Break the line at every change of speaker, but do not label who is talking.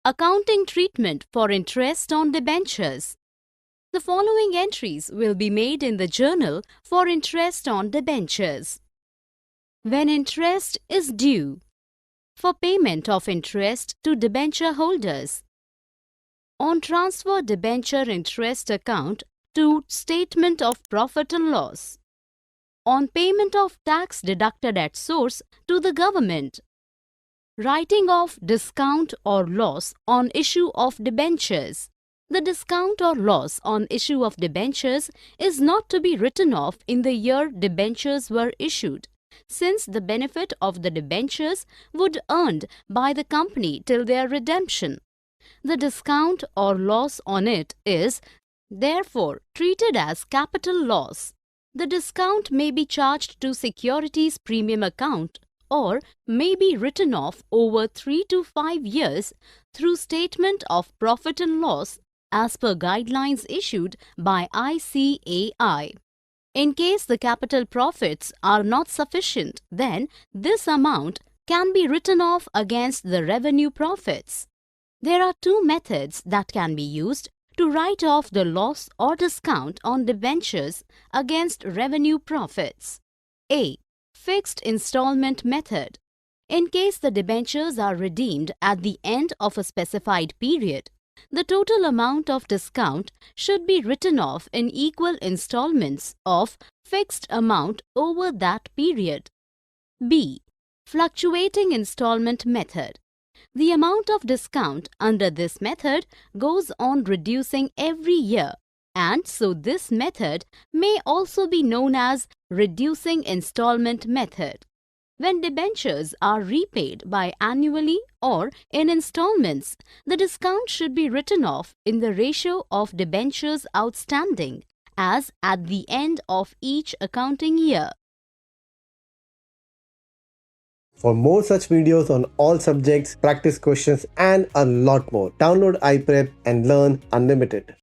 Accounting treatment for interest on debentures. The following entries will be made in the journal for interest on debentures. When interest is due. For payment of interest to debenture holders. On transfer debenture interest account to statement of profit and loss. On payment of tax deducted at source to the government. Writing off discount or loss on issue of debentures. The discount or loss on issue of debentures is not to be written off in the year debentures were issued, since the benefit of the debentures would earned by the company till their redemption. The discount or loss on it is, therefore, treated as capital loss. The discount may be charged to securities premium account or may be written off over 3 to 5 years through statement of profit and loss as per guidelines issued by ICAI. In case the capital profits are not sufficient, then this amount can be written off against the revenue profits. There are two methods that can be used to write off the loss or discount on debentures against revenue profits. A. Fixed installment method. In case the debentures are redeemed at the end of a specified period, the total amount of discount should be written off in equal installments of fixed amount over that period. B. Fluctuating installment method. The amount of discount under this method goes on reducing every year, and so this method may also be known as reducing installment method. When debentures are repaid biannually or in installments, the discount should be written off in the ratio of debentures outstanding as at the end of each accounting year.
For more such videos on all subjects, practice questions and a lot more, download iPrep and learn unlimited.